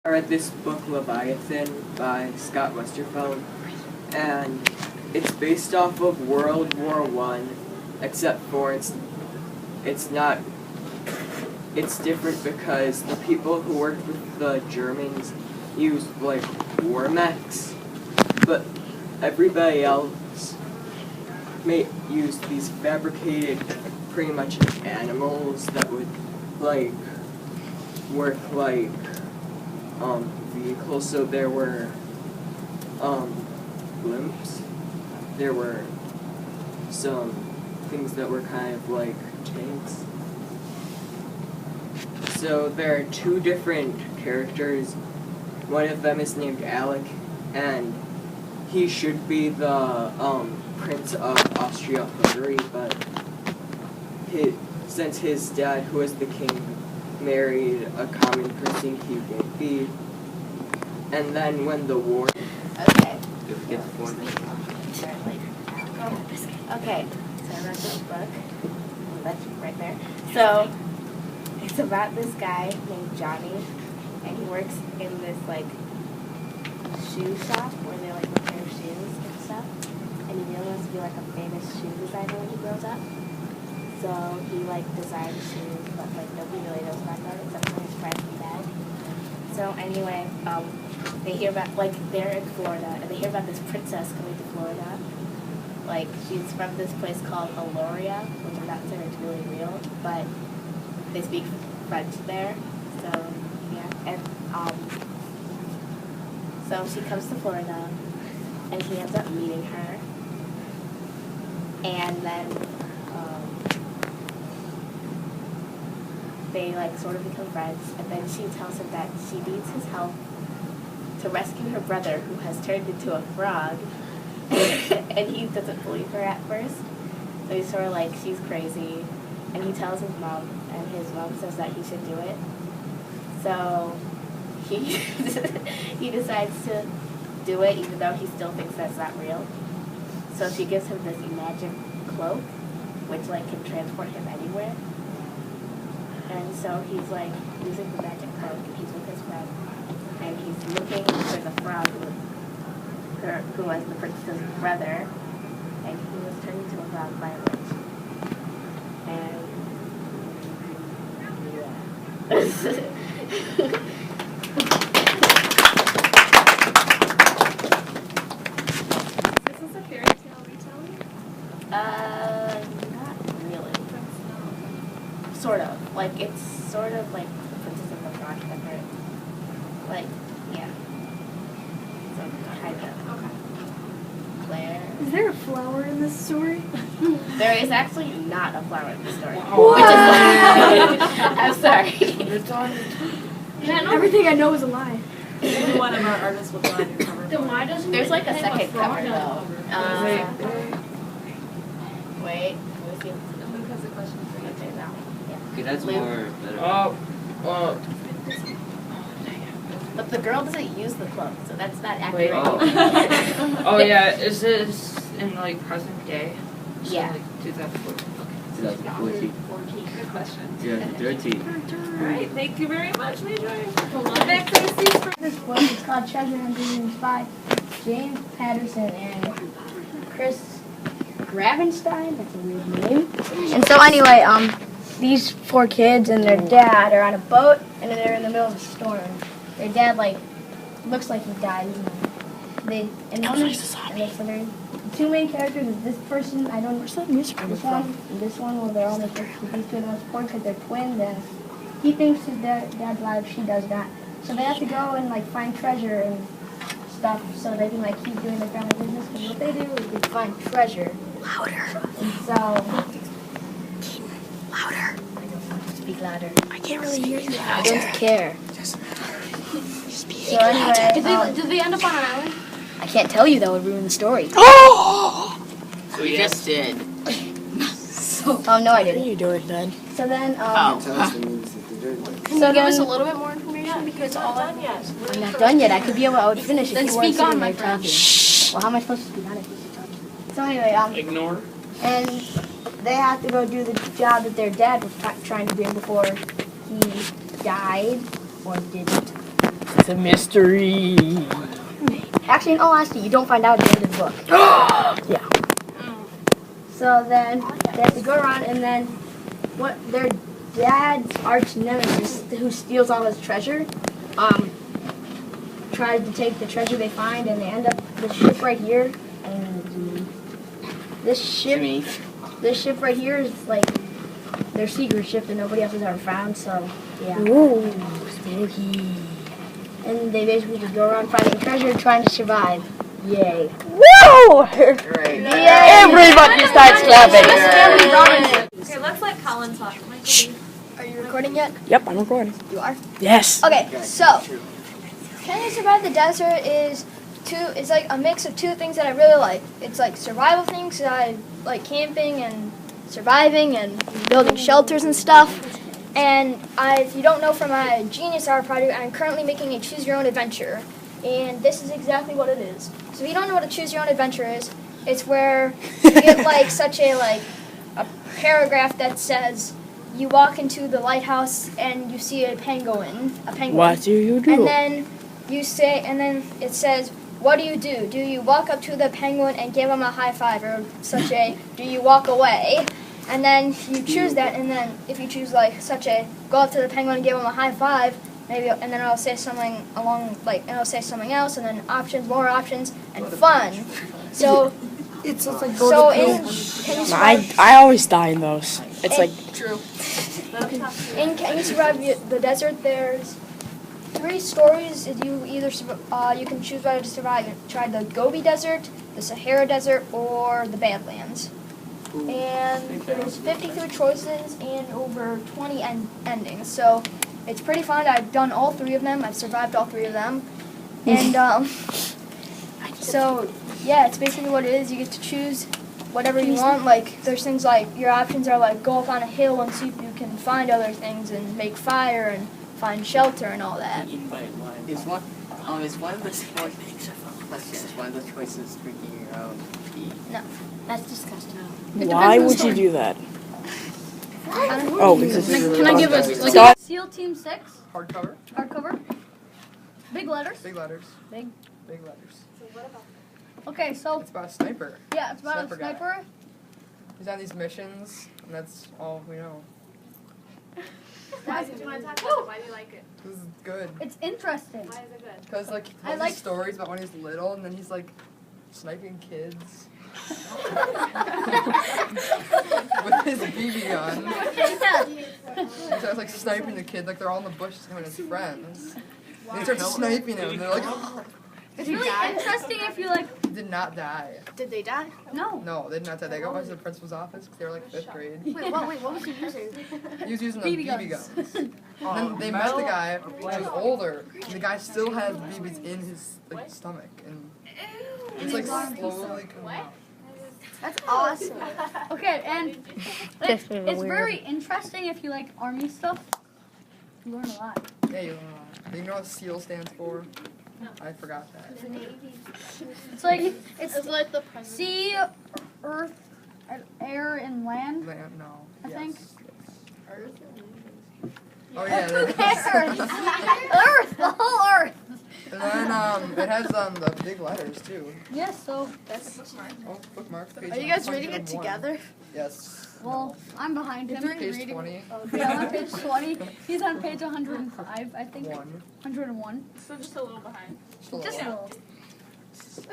I read this book, Leviathan, by Scott Westerfeld, and it's based off of World War I, except for it's different because the people who worked with the Germans used, like, war mechs, but everybody else used these fabricated, pretty much animals that would, like, work like vehicles. So there were blimps, there were some things that were kind of like tanks. So there are two different characters. One of them is named Alec, and he should be the Prince of Austria-Hungary, but since his dad, who is the king, married a common person, he won't be. And then when the war... Okay. Okay, so I read this book. That's right there. So, it's about this guy named Johnny, and he works in this, like, shoe shop where they, like, repair shoes and stuff. And he really wants to be, like, a famous shoe designer when he grows up. So he, like, designs shoes, but, like, nobody really knows about them except for his friends and dad. So anyway, they hear about, like, they're in Florida, and they hear about this princess coming to Florida. Like, she's from this place called Aloria, which I'm not saying it's really real, but they speak French there. So, yeah. And, so she comes to Florida, and he ends up meeting her. And then, they, like, sort of become friends, and then she tells him that she needs his help to rescue her brother, who has turned into a frog, and he doesn't believe her at first, so he's sort of like, she's crazy, and he tells his mom, and his mom says that he should do it, so he he decides to do it, even though he still thinks that's not real. So she gives him this magic cloak, which, like, can transport him anywhere. And so he's, like, using the magic cloak, and he's with his friend, and he's looking for the frog who was the princess's brother, and he was turned into a frog by a witch. And, yeah. Is this a fairy tale retelling? Not really. Sort of. Like, it's sort of like the Princess and the Frog, but like, yeah. So, kind of. Okay. Claire. Is there a flower in this story? There is actually not a flower in the story. What? Which is I'm sorry. Everything I know is a lie. Maybe one of our artists will draw your cover. Then why doesn't There's like a have second frog? cover though. Wait. Let me see. Luke has a question for you. Okay, now. Yeah. Okay, that's Luke. more better. But the girl doesn't use the cloak, so that's not accurate. Oh yeah, is this in like present day? So, Yeah. Like 2014. 2014. Good question. 2013. Alright, thank you very much, Major. Back to the seats for this book. It's called Treasure Hunt. It's by James Patterson and Chris Gravenstein. That's a weird name. And so anyway, these four kids and their dad are on a boat, and they're in the middle of a storm. Their dad, like, looks like he died. The two main characters is this person. I don't. Where's that music coming from? This one. Well, they're all these two are the most important because they're twins, and he thinks his dad's alive. She does not. So they have to go and, like, find treasure and stuff so they can, like, keep doing their family business. Because what they do is they find treasure. Louder. And so. Louder. I don't want to speak louder. I can't really hear you. I don't care. So anyway, Did they end up on an island? I can't tell you. That would ruin the story. We just did. Oh no, I didn't. What are you doing, Dad? So then, Oh. Can you give us a little bit more information? Because all I'm I'm not done yet. I could be able. I would finish Then if you weren't speak on, sitting my there friend. talking. Well, how am I supposed to speak on if you're talking? So anyway, Ignore. and they have to go do the job that their dad was trying to do before he died or didn't. It's a mystery. Actually, in all honesty, you don't find out at the end of the book. Yeah. So then they have to go around, and then what their dad's arch nemesis, who steals all his treasure, tries to take the treasure they find, and they end up the ship right here. And this ship right here is like their secret ship that nobody else has ever found. So yeah. Ooh, spooky. And they basically just go around finding treasure, trying to survive. Yay. Woo! Right. Everybody starts clapping. Okay, let's let Colin talk. Are you recording yet? Yep, I'm recording. You are? Yes. Okay, so Can You Survive the Desert is it's like a mix of two things that I really like. It's like survival things that I like, camping and surviving and building shelters and stuff. And if you don't know from my Genius Hour project, I'm currently making a Choose Your Own Adventure. And this is exactly what it is. So if you don't know what a Choose Your Own Adventure is, it's where you get like such a paragraph that says you walk into the lighthouse and you see a penguin. What do you do? And then it says, what do you do? Do you walk up to the penguin and give him a high five, or such a, do you walk away? And then you choose that, and then if you choose like such a, go up to the penguin and give him a high five, maybe, and then it'll say something along, like, and it'll say something else, and then options, more options, and fun. So It's just like so in Can You Survive? I always die in those. It's like True. In Can You Survive the Desert, there's 3 stories. You can choose whether to survive. Try the Gobi Desert, the Sahara Desert, or the Badlands. And there's 53 choices and over 20 endings. So it's pretty fun. I've done all 3 of them. I've survived all 3 of them. And so yeah, it's basically what it is. You get to choose whatever you want. Like, there's things like, your options are like, go up on a hill and see if you can find other things and make fire and find shelter and all that. Is one of the choices drinking your own tea? No. That's disgusting. why would you do that? Oh, because Can I give a Scott? SEAL Team 6 Hardcover. hardcover? Big letters. Big letters. Big. Big letters. Okay, so It's about a sniper. yeah, it's about a Sniper guy. sniper. He's on these missions, and that's all we know. Why do you want to talk about it? Why do you like it? This is good. It's interesting. Why is it good? Because, like, he I tells like- these stories about when he's little, and then he's, like, sniping kids with his BB gun. He starts, like, sniping the kid, like, they're all in the bushes, him and his friends. And he starts sniping him, and they're like, It's really interesting if you like. he did not die. Did they die? No. No, they did not die. They got to the principal's office because they were, like, 5th grade. Wait, what was he using? He was using the BB BB guns. And then they met the guy who was older, and the guy still has BBs in his like stomach, and it's like slowly coming out. That's awesome. Okay, and it's very interesting if you like army stuff. You learn a lot. Yeah, you know what SEAL stands for? I forgot that. It's like It's like the sea, earth, air, and land. Land, no. I think. Oh yeah. Earth, the whole earth. And then it has the big letters too. Yes, so Oh, bookmark. Page Are you guys reading 101. it together? Yes. well, I'm behind him. Page 20. Yeah, I'm on page 20. He's on page 105, I think. 1. 101. So just a little behind. Just a little. Just a little.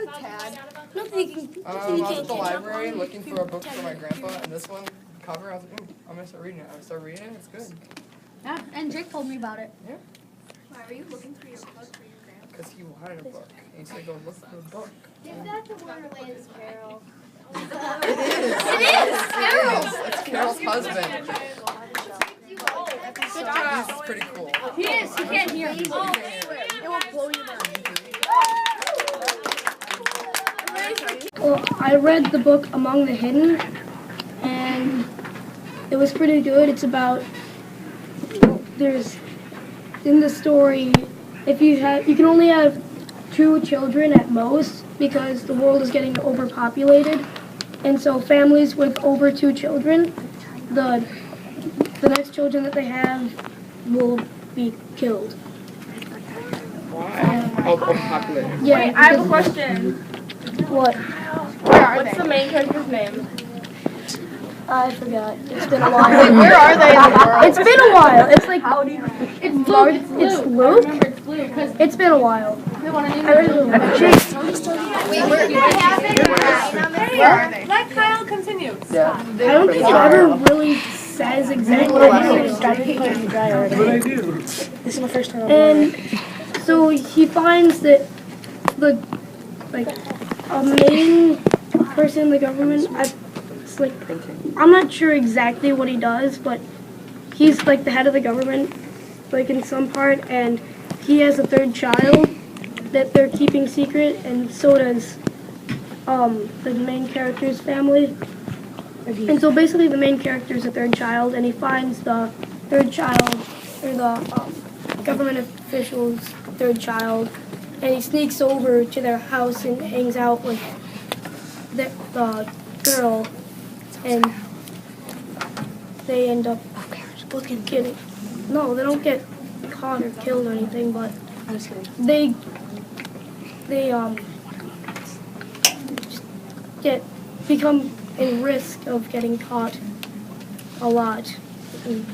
A tad. I was at the library looking for a book for my grandpa, and this one cover. I was like, I'm gonna start reading it. I started reading it. It's good. Yeah, and Jake told me about it. Why were you looking for your book for your grandpa? Because he wanted a book. And he said, go look for a book. Is that the Wonderland's Carol? It is! It's Carol's husband. He's pretty cool. He is. He can't hear. It will blow your mind. Well, I read the book Among the Hidden, and it was pretty good. It's about, there's, in the story, you can only have 2 children at most because the world is getting overpopulated, and so families with over 2 children, the next children that they have will be killed. Why? Oh, popular. Yeah. Wait, I have a question. What? What's the main character's name? I forgot. It's been a while. Where are they in the world? It's been a while. It's like It's Luke. It's Luke. Remember, it's Luke. Because It's been a while. we want to name I really don't know. Let Kyle continue. Yeah. I don't think it ever really says exactly what it is. This is my first time. And so he finds that the a main person in the government. I'm not sure exactly what he does, but he's like the head of the government, like in some part, and he has a third child that they're keeping secret, and so does the main character's family. And so basically the main character is a third child, and he finds the third child, or the government official's third child, and he sneaks over to their house and hangs out with the girl, and they end up getting, no, they don't get caught or killed or anything, but they become in risk of getting caught a lot. And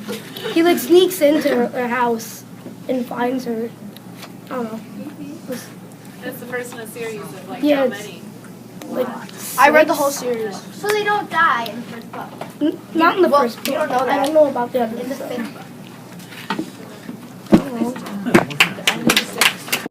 he like sneaks into her house and finds her. I don't know. That's the first in a series of like Yeah, how it's- many? Like I read the whole series. So they don't die in the first book. not in the Well, first book. you don't know I that. don't know about the other In the stuff. fifth book.